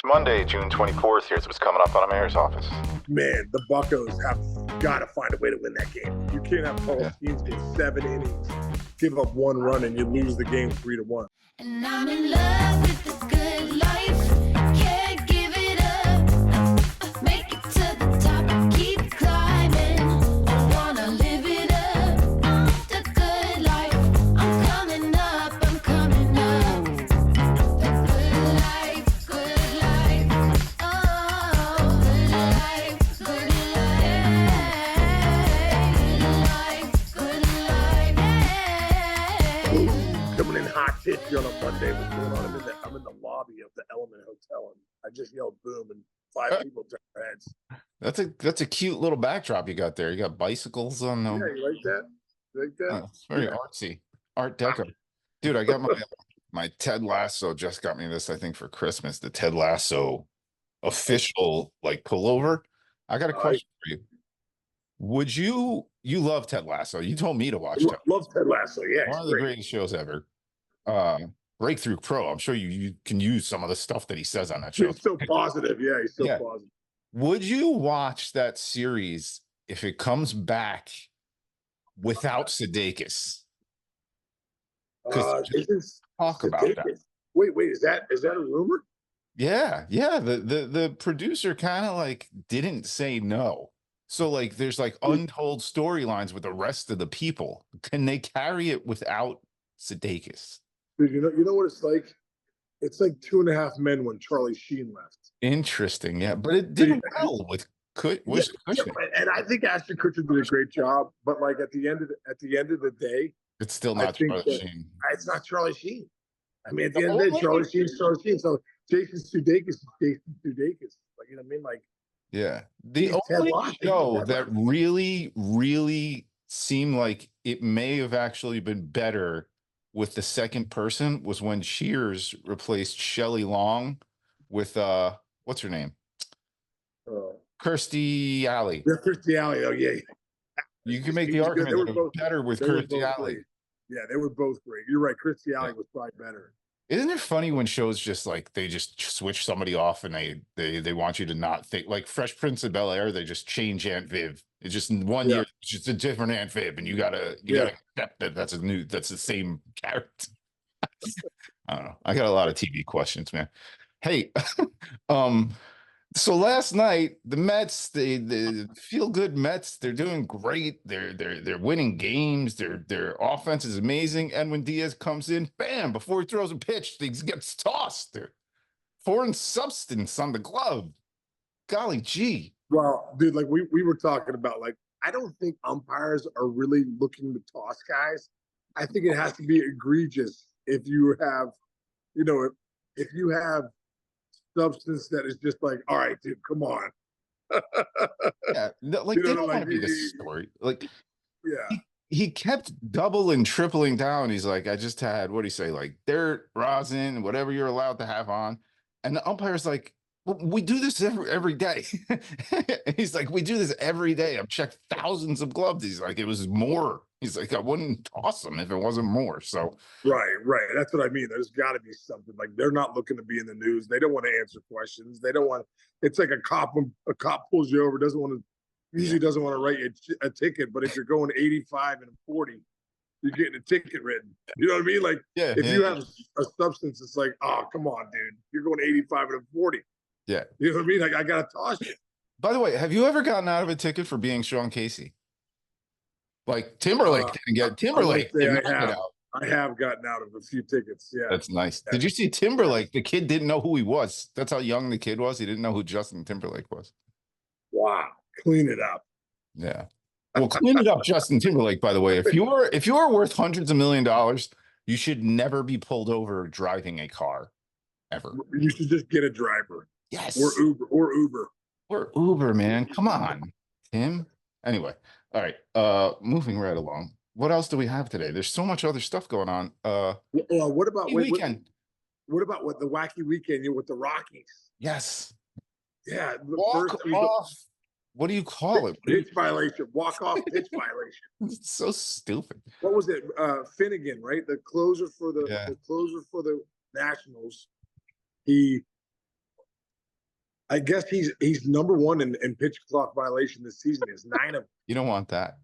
It's Monday, June 24th. Here's what's coming up on a mayor's office. Man, the Buccos have got to find a way to win that game. You can't have Paul Skenes get 7 innings, give up 1 run, and you lose the game 3-1. And I'm in love with the good life. Can't give it up. Make it to the top. Keep climbing. I wanna live it up. The good life. I'm coming up. I'm coming up. The good life. Good life. Oh, good life. Good life. Good life. Good life. Coming in hot pitchy on a Monday. What's going on? I'm in the lobby of the Element Hotel, and I just yelled boom, and 5 people turned their heads. That's a cute little backdrop you got there. You got bicycles on them. Yeah, you like that? You like that? It's very artsy, Art Deco. Dude, I got my Ted Lasso just got me this, I think, for Christmas. The Ted Lasso official like pullover. I got a question for you. Would you love Ted Lasso? You told me to watch Ted. Love Ted Lasso. Yeah, One of the greatest shows ever. Breakthrough Pro. I'm sure you can use some of the stuff that he says on that show. He's so positive. Yeah, he's so positive. Would you watch that series if it comes back without Sudeikis? Talk about that. Wait, is that a rumor? Yeah. The producer kind of like didn't say no. So like there's like untold storylines with the rest of the people. Can they carry it without Sudeikis? Dude, you know what it's like? It's like 2.5 Men when Charlie Sheen left. Interesting, yeah, but it did well with Cushing. And I think Ashton Kutcher did a great job, but like at the end of the day, it's still not Charlie Sheen. It's not Charlie Sheen. I mean, at the end of the day, Charlie Sheen's Charlie Sheen. So Jason Sudeikis is Jason Sudeikis. Like, you know what I mean? Like, yeah, the only show that really seemed like it may have actually been better with the second person was when Cheers replaced Shelley Long with what's her name? Kirstie Alley. Yeah, Kirstie Alley. Oh yeah. You can make the argument that it was better with Kirstie Alley. Yeah, they were both great. You're right. Kirstie Alley was probably better. Isn't it funny when shows just like they just switch somebody off and they want you to not think, like Fresh Prince of Bel-Air, they just change Aunt Viv. It's just in 1 year, it's just a different Aunt Viv, and you gotta accept that that's the same character. I don't know. I got a lot of TV questions, man. Hey, so last night the Mets, the feel good Mets, they're doing great. They're winning games. Their offense is amazing. Edwin Diaz comes in, bam! Before he throws a pitch, he gets tossed. They're foreign substance on the glove. Golly gee. Well, dude, like we were talking about, like I don't think umpires are really looking to toss guys. I think it has to be egregious if you have, if you have substance that is just like, all right, dude, come on. Yeah, like they don't want to be the story. Like, yeah, he kept double and tripling down. He's like, I just had, what do you say, like dirt, rosin, whatever you're allowed to have on, and the umpire's like, well, we do this every day. He's like, we do this every day. I've checked thousands of gloves. He's like, it was more. He's like, I wouldn't toss them if it wasn't more. So right. That's what I mean. There's got to be something. Like they're not looking to be in the news. They don't want to answer questions. They don't want. It's like a cop pulls you over, doesn't want to write you a ticket. But if you're going 85 and 40, you're getting a ticket written. You know what I mean? Like if you have a substance, it's like, oh, come on, dude, you're going 85 and 40. Yeah. You know what I mean? Like, I got to toss you. By the way, have you ever gotten out of a ticket for being Sean Casey? Like Timberlake didn't get Timberlake. I have gotten out of a few tickets. Yeah. That's nice. Did you see Timberlake? The kid didn't know who he was. That's how young the kid was. He didn't know who Justin Timberlake was. Wow. Clean it up. Yeah. Well, clean it up, Justin Timberlake, by the way. If you're worth hundreds of $1 millions, you should never be pulled over driving a car. Ever. You should just get a driver. Yes. Or Uber, man. Come on, Tim. Anyway, all right. Moving right along. What else do we have today? There's so much other stuff going on. What about weekend? What about the wacky weekend with the Rockies? Yes. Yeah. Walk off. What do you call it? Pitch violation. Walk off pitch violation. It's so stupid. What was it? Finnegan, right? The closer for the Nationals. He I guess he's number one in pitch clock violation this season. Is 9 of. You don't want that.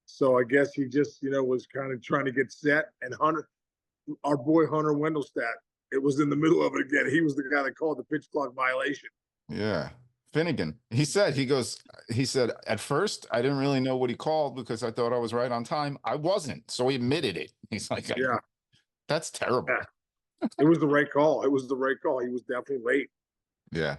So I guess he just was kind of trying to get set. And Hunter, our boy Hunter Wendelstadt, it was in the middle of it again. He was the guy that called the pitch clock violation. Yeah. Finnegan. He said, at first, I didn't really know what he called because I thought I was right on time. I wasn't. So he admitted it. He's like, Yeah. That's terrible. Yeah. It was the right call. It was the right call. He was definitely late. Yeah.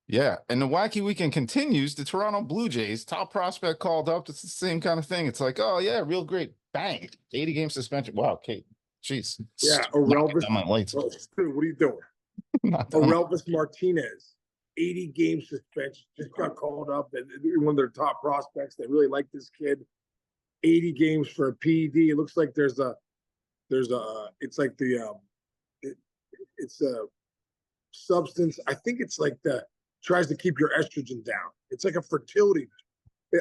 Yeah. And the wacky weekend continues. The Toronto Blue Jays, top prospect called up. It's the same kind of thing. It's like, oh, yeah, real great. Bang. 80-game suspension. Wow, Kate. Jeez. Yeah. Not on my lights. Oh, dude, what are you doing? Not on- Orelvis Martinez, 80-game suspension, just got called up. One of their top prospects. They really like this kid. 80 games for a PED. It looks like it's like it's a substance. I think it's like tries to keep your estrogen down. It's like a fertility.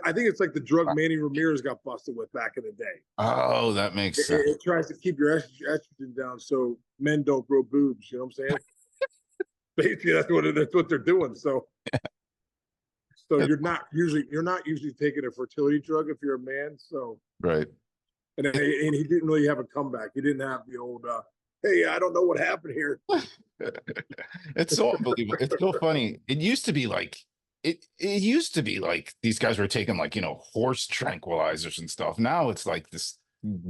I think it's like the drug Manny Ramirez got busted with back in the day. Oh, that makes sense. It tries to keep your estrogen down so men don't grow boobs. You know what I'm saying? Basically, that's what they're doing. So you're not usually taking a fertility drug if you're a man. So Right. and he didn't really have a comeback. He didn't have the old hey, I don't know what happened here. It's so unbelievable. It's so funny. It used to be like these guys were taking like, horse tranquilizers and stuff. Now it's like this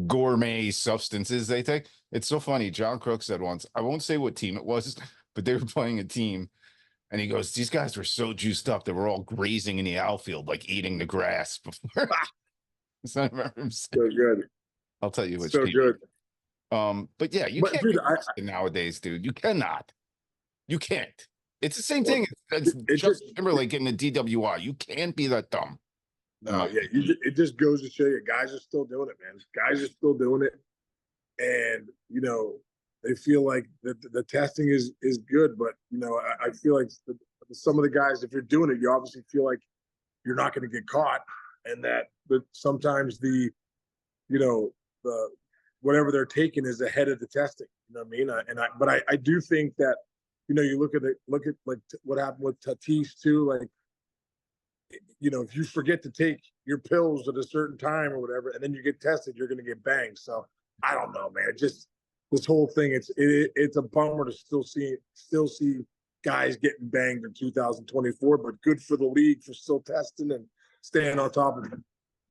gourmet substances they take. It's so funny. John Crook said once, I won't say what team it was, but they were playing a team. And he goes, these guys were so juiced up. They were all grazing in the outfield, like eating the grass before. So I remember him saying, So good. I'll tell you which So team. good. But yeah, you can't dude, nowadays, dude. You cannot. You can't. It's the same thing as it Justin just- Timberlake getting a DWI. You can't be that dumb. No, yeah, it just goes to show you, guys are still doing it, man. Guys are still doing it, and they feel like the testing is good, but I feel like some of the guys, if you're doing it, you obviously feel like you're not going to get caught, and that sometimes the whatever they're taking is ahead of the testing. You know what I mean? But I do think that you look at like what happened with Tatis too, like. If you forget to take your pills at a certain time or whatever, and then you get tested, you're going to get banged. So I don't know, man. Just this whole thing, it's a bummer to still see guys getting banged in 2024, but good for the league for still testing and staying on top of it.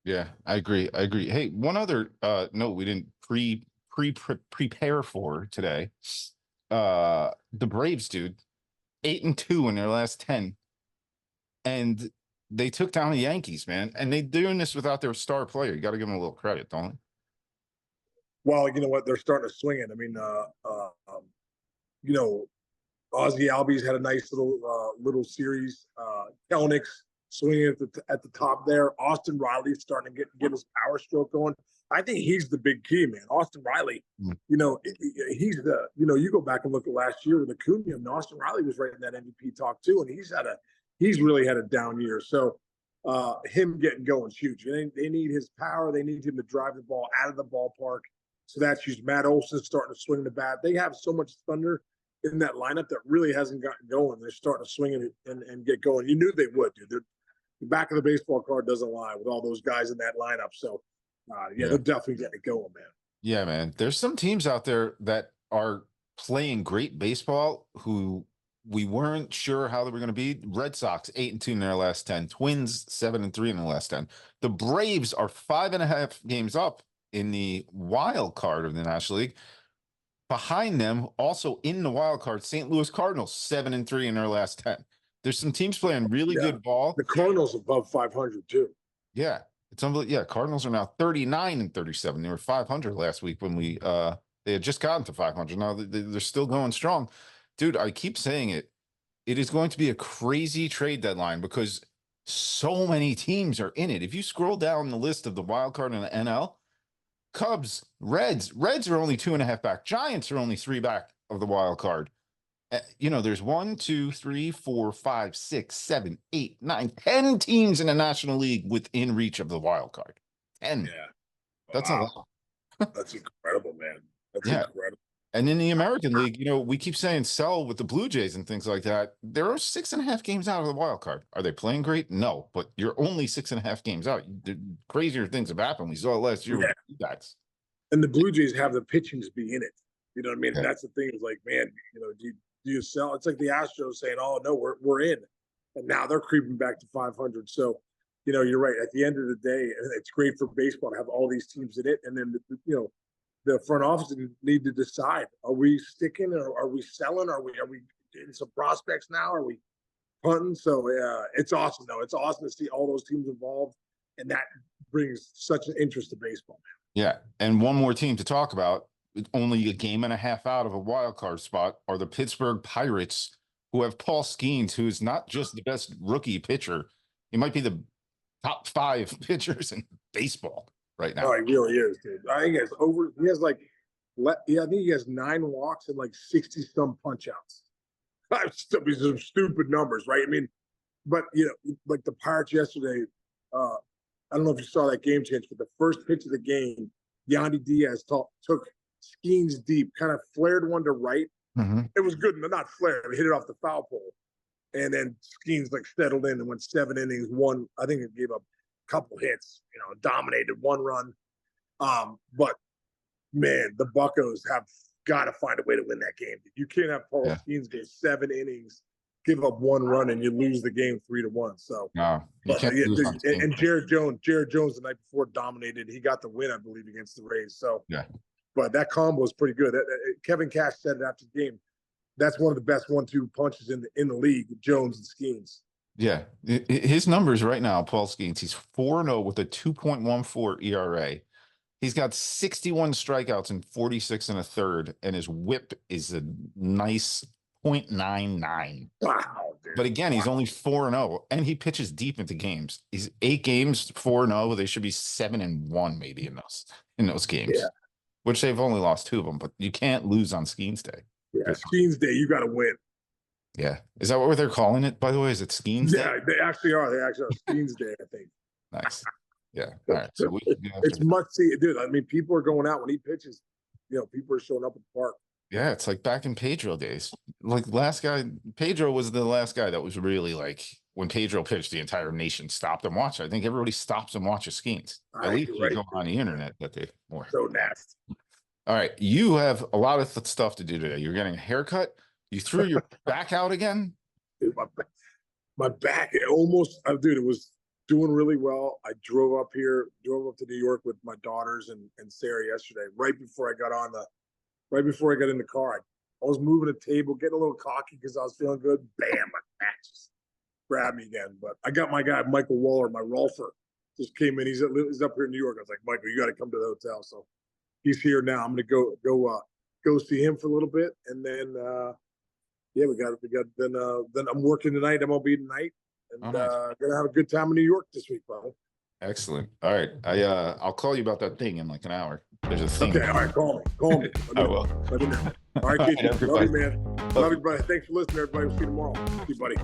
Yeah, I agree. Hey, one other note we didn't prepare for today. The Braves, dude, 8-2 in their last 10. And they took down the Yankees, man, and they're doing this without their star player. You got to give them a little credit, don't you? Well, you know what? They're starting to swing it. I mean, Ozzy Albies had a nice little series. Kelnick's swinging at the top there. Austin Riley's starting to get his power stroke going. I think he's the big key, man. Austin Riley, he's the you go back and look at last year with Acuna, and Austin Riley was right in that MVP talk too, and he's really had a down year. So him getting going is huge. They need his power. They need him to drive the ball out of the ballpark. So that's huge. Matt Olson's starting to swing the bat. They have so much thunder in that lineup that really hasn't gotten going. They're starting to swing it and get going. You knew they would, dude. The back of the baseball card doesn't lie with all those guys in that lineup. So, they're definitely getting it going, man. Yeah, man. There's some teams out there that are playing great baseball who we weren't sure how they were going to be. Red Sox 8-2 in their last 10. Twins 7-3 in the last 10. The Braves are 5.5 games up in the wild card of the National League. Behind them, also in the wild card, St. Louis Cardinals 7-3 in their last 10. There's some teams playing really good ball. The Cardinals above 500 too. Yeah, it's unbelievable. Yeah, Cardinals are now 39-37. They were 500 last week when they had just gotten to 500. Now they're still going strong. Dude, I keep saying it. It is going to be a crazy trade deadline because so many teams are in it. If you scroll down the list of the wild card in the NL, Cubs, Reds are only 2.5 back. Giants are only 3 back of the wild card. There's 1, 2, 3, 4, 5, 6, 7, 8, 9, 10 teams in the National League within reach of the wild card. 10. Yeah. That's a lot. That's incredible, man. That's Yeah. incredible. And in the American League, we keep saying sell with the Blue Jays and things like that. There are 6.5 games out of the wild card. Are they playing great? No, but you're only 6.5 games out. Crazier things have happened. We saw it last year with the bats. And the Blue Jays have the pitching to be in it. You know what I mean? Yeah. That's the thing. Is like, man, do you sell? It's like the Astros saying, "Oh no, we're in," and now they're creeping back to 500. So, you're right. At the end of the day, it's great for baseball to have all these teams in it, and then the front office need to decide: are we sticking or are we selling? Are we getting some prospects now? Are we punting? So it's awesome though. It's awesome to see all those teams involved, and that brings such an interest to baseball. Yeah, and one more team to talk about, only a game and a half out of a wild card spot, are the Pittsburgh Pirates, who have Paul Skenes, who is not just the best rookie pitcher, he might be the top 5 pitchers in baseball right now. Oh, he really is, dude. I think I think he has 9 walks and like 60 some punch outs. Some stupid numbers, right? I mean, but like the Pirates yesterday, I don't know if you saw that game, Chinch, but the first pitch of the game, Edwin Diaz took Skenes deep, kind of flared one to right. Mm-hmm. It was good, not flared. He hit it off the foul pole. And then Skenes like settled in and went 7 innings, I think it gave up a couple hits, dominated 1 run. But man, the Buccos have got to find a way to win that game. You can't have Paul Skenes go 7 innings, give up 1 run, and you lose the game 3-1. So no, and Jared Jones the night before dominated. He got the win, I believe, against the Rays. So but that combo is pretty good. Kevin Cash said it after the game. That's one of the best 1-2 punches in the league, Jones and Skenes. Yeah, his numbers right now, Paul Skenes, he's 4-0 with a 2.14 ERA. He's got 61 strikeouts and 46 1/3, and his WHIP is a nice 0.99. Wow, dude. But again, he's only 4-0, and he pitches deep into games. He's 8 games, 4-0. They should be 7-1 maybe in those games, which they've only lost 2 of them. But you can't lose on Skenes Day. Yeah, Skenes Day, you got to win. Yeah, is that what they're calling it? By the way, is it Skenes Day? Yeah, they actually are. They actually are Skenes Day, I think. Nice. Yeah. All right. So it's must see, dude. I mean, people are going out when he pitches. People are showing up at the park. Yeah, it's like back in Pedro days. Like Pedro was the last guy that was really like, when Pedro pitched, the entire nation stopped and watched. I think everybody stops and watches Skenes. At least you go on the internet that they more. So nasty. All right, you have a lot of stuff to do today. You're getting a haircut. You threw your back out again. Dude, my back, it was doing really well. I drove up to New York with my daughters and Sarah yesterday. Right before I got in the car, I was moving a table, getting a little cocky because I was feeling good. Bam, my back just grabbed me again. But I got my guy Michael Waller, my rolfer, just came in. He's up here in New York. I was like, Michael, you got to come to the hotel. So he's here now. I'm gonna go see him for a little bit, and then then I'm working tonight, MLB tonight, and gonna have a good time in New York this week, bro. Excellent. All right, I'll call you about that thing in like an hour. There's a thing. Okay, all right, call me. I will. All right, All right, love you, man. Love Love you, buddy. Thanks for listening, everybody. We'll see you tomorrow. See you, buddy.